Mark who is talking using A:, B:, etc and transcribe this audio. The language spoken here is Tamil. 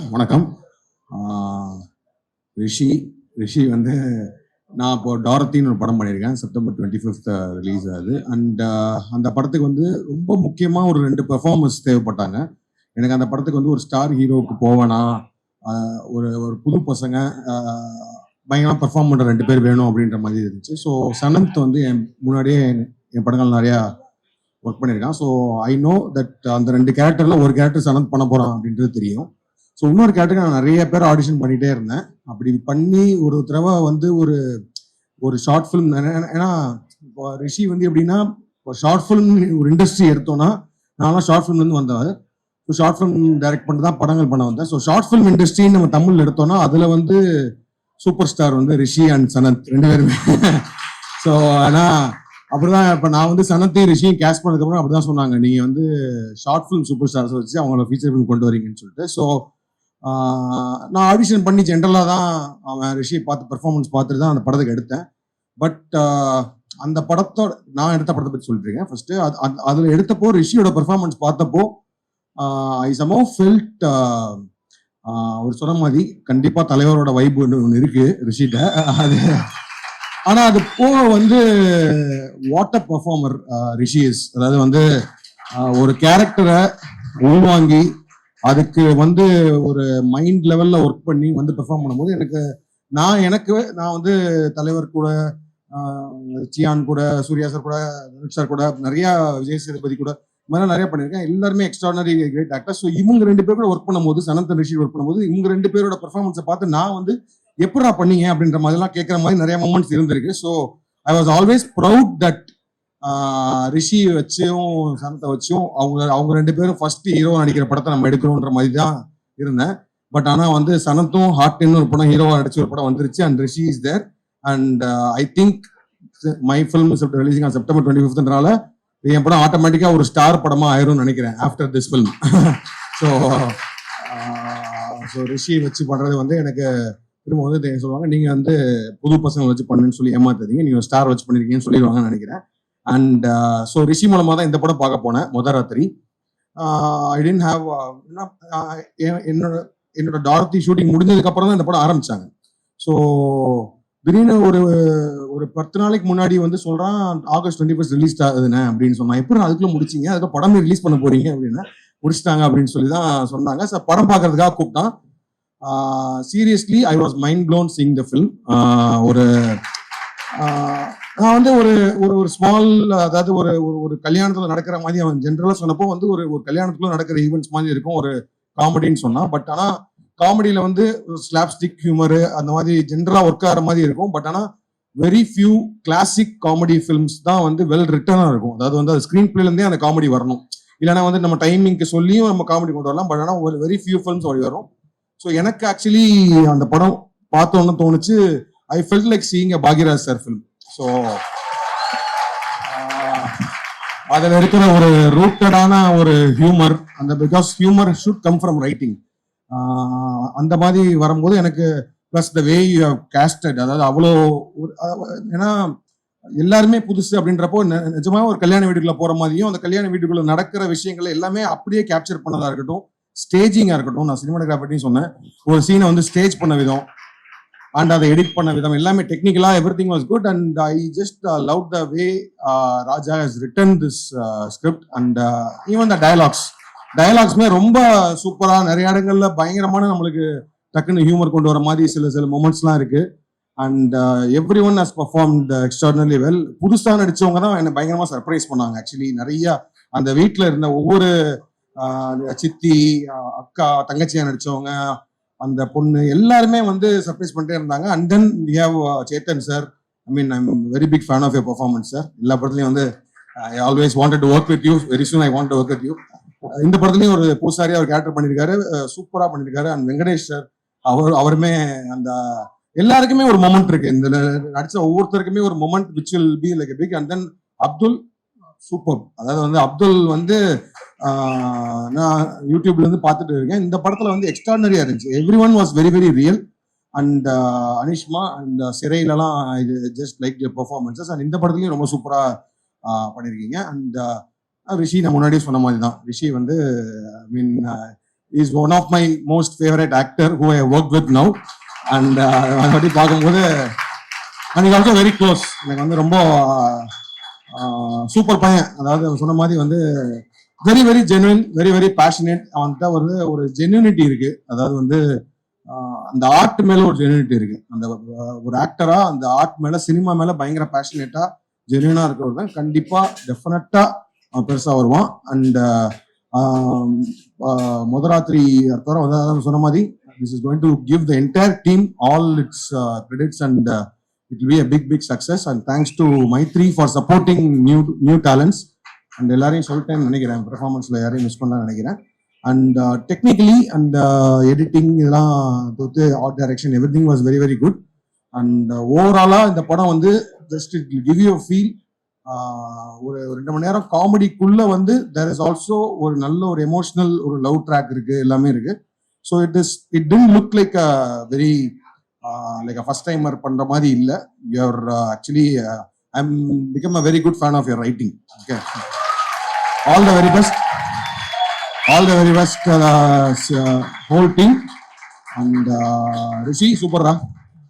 A: வணக்கம். ரிஷி ரிஷி வந்து நான் இப்போ டாரத்தின்னு ஒரு படம் பண்ணியிருக்கேன். செப்டம்பர் 25th ரிலீஸ் ஆகுது. அண்ட் அந்த படத்துக்கு வந்து ரொம்ப முக்கியமாக ஒரு 2 பெர்ஃபார்மன்ஸ் தேவைப்பட்டாங்க. எனக்கு அந்த படத்துக்கு வந்து ஒரு ஸ்டார் ஹீரோவுக்கு போவேனா, ஒரு ஒரு புது பசங்க பயங்கரமாக பெர்ஃபார்ம் பண்ணுற 2 பேர் வேணும் அப்படின்ற மாதிரி இருந்துச்சு. ஸோ சனந்த் வந்து முன்னாடியே என் படங்கள் நிறையா ஒர்க் பண்ணியிருக்கான். ஸோ ஐ நோ தட் அந்த 2 கேரக்டரில் ஒரு கேரக்டர் சனந்த் பண்ண போகிறான் அப்படின்றது தெரியும். ஸோ இன்னொரு கேரக்டருக்கு நான் நிறைய பேர் ஆடிஷன் பண்ணிகிட்டே இருந்தேன். அப்படி பண்ணி ஒரு தடவை வந்து ஒரு ஒரு ஷார்ட் ஃபிலிம், ஏன்னா இப்போ ரிஷி வந்து எப்படின்னா ஒரு ஷார்ட் ஃபிலிம் ஒரு இண்டஸ்ட்ரி எடுத்தோன்னா, நான்லாம் ஷார்ட் ஃபிலிம்லேருந்து வந்தவன். ஸோ ஷார்ட் ஃபிலிம் டைரக்ட் பண்ணி தான் படங்கள் பண்ண வந்தேன். ஸோ ஷார்ட் ஃபிலிம் இண்டஸ்ட்ரின்னு நம்ம தமிழ் எடுத்தோன்னா அதில் வந்து சூப்பர் ஸ்டார் வந்து ரிஷி அண்ட் சனந்த் 2 பேருமே. ஸோ ஆனால் அப்படிதான் இப்போ நான் வந்து சனத்தையும் ரிஷியும் கேஸ்ட் பண்ணதுக்கப்புறம் அப்படி தான் சொன்னாங்க, நீங்கள் வந்து ஷார்ட் ஃபிலிம் சூப்பர் ஸ்டார்ஸ் வச்சு அவங்கள ஃபீச்சர் ஃபிலிம் கொண்டு வரீங்கன்னு சொல்லிட்டு. ஸோ நான் ஆடிஷன் பண்ணி ஜென்ரலாக தான் அவன் ரிஷியை பார்த்து பெர்ஃபார்மன்ஸ் பார்த்துட்டு தான் அந்த படத்துக்கு எடுத்தேன். பட் அந்த படத்தோட நான் எடுத்த படத்தை பற்றி சொல்லிட்டுருக்கேன். ஃபர்ஸ்ட்டு அதில் எடுத்தப்போ ரிஷியோட பெர்ஃபார்மன்ஸ் பார்த்தப்போ ஐ சமோ ஃபெல்ட் அவர் சொன்ன மாதிரி கண்டிப்பாக தலைவரோட வைப் ஒன்று இருக்கு ரிஷிட்ட. அது ஆனால் அது போக வந்து வாட்டர் பெர்ஃபார்மர் ரிஷி இஸ். அதாவது வந்து ஒரு கேரக்டரை உள்வாங்கி அதுக்கு வந்து ஒரு மைண்ட் லெவல்ல ஒர்க் பண்ணி வந்து பெர்ஃபார்ம் பண்ணும்போது நான் வந்து தலைவர் கூட, சியான் கூட, சூர்யா சார் கூட, தனுஷ் சார் கூட, நிறைய விஜய் சேதுபதி கூட இந்த மாதிரி நிறைய பண்ணியிருக்கேன். எல்லாருமே எக்ஸ்ட்ராடனரி கிரேட் ஆக்டர். ஸோ இவங்க 2 பேர் கூட ஒர்க் பண்ணும்போது, சனந்த் ரிஷி ஒர்க் பண்ணும்போது இவங்க 2 பேரோட பெர்ஃபார்மன்ஸை பார்த்து நான் வந்து எப்படா பண்ணீங்க அப்படின்ற மாதிரிலாம் கேட்குற மாதிரி நிறைய மூமெண்ட்ஸ் இருந்திருக்கு. So I was always proud that Rishi வச்சும் சனத்தை வச்சும் அவங்க 2 பேரும் ஃபர்ஸ்ட் ஹீரோ நடிக்கிற படத்தை நம்ம எடுக்கிறோன்ற மாதிரி தான் இருந்தேன். பட் ஆனால் வந்து சனத்தும் ஹார்ட்னு ஒரு படம் ஹீரோவா நடிச்ச ஒரு படம் வந்துருச்சு and Rishi is there. And I think my film releasing on September 25th என் படம் ஆட்டோமேட்டிக்கா ஒரு ஸ்டார் படமா ஆயிரும்னு நினைக்கிறேன் after this film. So Rishi வச்சு பண்றது வந்து எனக்கு திரும்ப வந்து சொல்லுவாங்க, நீங்க வந்து புது பசங்களை வச்சு பண்ணுன்னு சொல்லி ஏமாத்தாதீங்க, நீங்க ஸ்டார் வச்சு பண்ணிருக்கீங்கன்னு சொல்லிடுவாங்கன்னு நினைக்கிறேன். அண்ட் ஸோ ரிஷி மூலமா தான் இந்த படம் பார்க்க போனேன் முதல் ராத்திரி. ஐ டென்ட் ஹாவ் என்னோட டாரத்தி ஷூட்டிங் முடிஞ்சதுக்கு அப்புறம் தான் இந்த படம் ஆரம்பிச்சாங்க. ஸோ திடீர்னு ஒரு 10 நாளைக்கு முன்னாடி வந்து சொல்றான் ஆகஸ்ட் 21 ரிலீஸ் ஆகுதுண்ணே அப்படின்னு சொன்னான். எப்படி அதுக்குள்ள முடிச்சிங்க, அதுக்கு படமே ரிலீஸ் பண்ண போறீங்க அப்படின்னா முடிச்சிட்டாங்க அப்படின்னு சொல்லி தான் சொன்னாங்க. ஸோ படம் பார்க்கறதுக்காக கூப்பிட்டான். Seriously I was mind blown seeing the film. நான் வந்து ஒரு ஸ்மால், அதாவது ஒரு கல்யாணத்துல நடக்கிற மாதிரி அவன் ஜென்ரலா சொன்னப்போ வந்து ஒரு கல்யாணத்துக்குள்ள நடக்கிற ஈவெண்ட்ஸ் மாதிரி இருக்கும் ஒரு காமெடின்னு சொன்னான். பட் ஆனா காமெடியில வந்து ஸ்லாப்ஸ்டிக் ஹியூமரு அந்த மாதிரி ஜென்ரலா ஒர்க் ஆகிற மாதிரி இருக்கும். பட் ஆனா very few classic comedy films தான் வந்து வெல் ரிட்டனா இருக்கும். அதாவது வந்து அது ஸ்கிரீன் பிளேல இருந்தே அந்த காமெடி வரணும், இல்லைன்னா வந்து நம்ம டைமிங்க்கு சொல்லியும் நம்ம காமெடி கொண்டு வரலாம். பட் ஆனால் ஒரு வெரி ஃபியூ ஃபிலிம்ஸ் அப்படி வரும். ஸோ எனக்கு ஆக்சுவலி அந்த படம் பார்த்தோன்னு தோணுச்சு, I felt like seeing a Bhagyaraj sir film. So அதில் இருக்கிற ஒரு ரூட்டடான ஒரு ஹியூமர், அந்த because humour should come from writing, அந்த மாதிரி வரும்போது எனக்கு plus the way you have casted, அதாவது அவ்வளோ ஏன்னா எல்லாருமே புதுசு அப்படின்றப்போ நிஜமாக ஒரு கல்யாண வீட்டுக்குள்ள போற மாதிரியும் அந்த கல்யாண வீட்டுக்குள்ள நடக்கிற விஷயங்கள் எல்லாமே அப்படியே கேப்சர் பண்ணதா இருக்கட்டும், ஸ்டேஜிங்கா இருக்கட்டும். நான் சினிமாட்டோகிராஃபர்ட்டையும் சொன்னேன், ஒரு சீனை வந்து ஸ்டேஜ் பண்ண விதம் அண்ட் அதை எடிட் பண்ண விதம் எல்லாமே டெக்னிக்கலா everything was good. And I just love the way Raja has written this script and even the டயலாக்ஸ்மே ரொம்ப சூப்பரா, நிறைய இடங்கள்ல பயங்கரமான நம்மளுக்கு டக்குன்னு ஹியூமர் கொண்டு வர மாதிரி சில மொமெண்ட்ஸ்லாம் இருக்கு. And every one has performed extraordinary well. புதுசாக நடிச்சவங்க தான் என்னை பயங்கரமா சர்ப்ரைஸ் பண்ணாங்க. ஆக்சுவலி நிறைய அந்த வீட்டில் இருந்த ஒவ்வொரு சித்தி, அக்கா, தங்கச்சியா நடிச்சவங்க, அந்த பொண்ணு எல்லாருமே வந்து சர்ப்ரைஸ் பண்ணிட்டே இருந்தாங்க. And then we have Chetan sir. I mean I am very big fan of your performance sir. எல்லா படத்துலையும் வந்து I always wanted to work with you, very soon I want to work with you. இந்த படத்துலையும் ஒரு பூசாரியா ஒரு கேரக்டர் பண்ணியிருக்காரு, சூப்பரா பண்ணியிருக்காரு. அண்ட் வெங்கடேஷ் சார் அவருமே அந்த எல்லாருக்குமே ஒரு மொமெண்ட் இருக்கு, இந்த நடிச்ச ஒவ்வொருத்தருக்குமே ஒரு moment which will be like a big. And then Abdul super. அதாவது வந்து அப்துல் வந்து நான் யூடியூப்ல இருந்து பார்த்துட்டு இருக்கேன். இந்த படத்துல வந்து எக்ஸ்ட்ராடனரியா இருந்துச்சு. Everyone was very very real. And அனிஷ்மா அண்ட் சிறையிலலாம் இது ஜஸ்ட் லைக் பெர்ஃபார்மன்சஸ். அண்ட் இந்த படத்துலயும் ரொம்ப சூப்பரா பண்ணியிருக்கீங்க. அண்ட் ரிஷி நான் முன்னாடியே சொன்ன மாதிரி தான், ரிஷி வந்து I mean is one of my most favourite actor who I work with now. And அதை பற்றி பார்க்கும்போது எனக்கு ஆல்சோ வெரி க்ளோஸ். எனக்கு வந்து ரொம்ப சூப்பர் பையன். அதாவது சொன்ன மாதிரி வந்து very very genuine, very very passionate. அவன்கிட்ட வந்து ஒரு ஜென்யூனிட்டி இருக்கு. அதாவது வந்து அந்த ஆர்ட் மேல ஒரு ஜென்யூனிட்டி இருக்கு. அந்த ஒரு ஆக்டரா அந்த ஆர்ட் மேல, சினிமா மேல பயங்கர பேஷனேட்டா ஜென்யூனா இருக்கிறவர் தான் கண்டிப்பா டெஃபினட்டா அவன் பெருசா வருவான். அண்ட் முதராத்திரி தவிர வந்து சொன்ன மாதிரி this is going to give the entire team all its credits, and it will be a big success. And thanks to Maitri for supporting new talents. And எல்லாரையும் சொல்லிட்டேன்னு நினைக்கிறேன், பெர்ஃபார்மன்ஸ்ல யாரையும் மிஸ் பண்ணலாம் நினைக்கிறேன். அண்ட் டெக்னிக்கலி அண்ட் எடிட்டிங் இதெல்லாம் தொத்து art direction everything was very very good. And ஓவராலா இந்த படம் வந்து just it give you feel. ஒரு 2 மணி நேரம் காமெடிக்குள்ள வந்து தேர் இஸ் ஆல்சோ ஒரு நல்ல ஒரு எமோஷனல் ஒரு லவ் ட்ராக் இருக்கு, எல்லாமே இருக்கு. So it didn't look like a very like a first timer பண்ற மாதிரி இல்ல. You're actually I'm become a very good fan of your writing. Okay, all the very best whole team. And Rishi, super.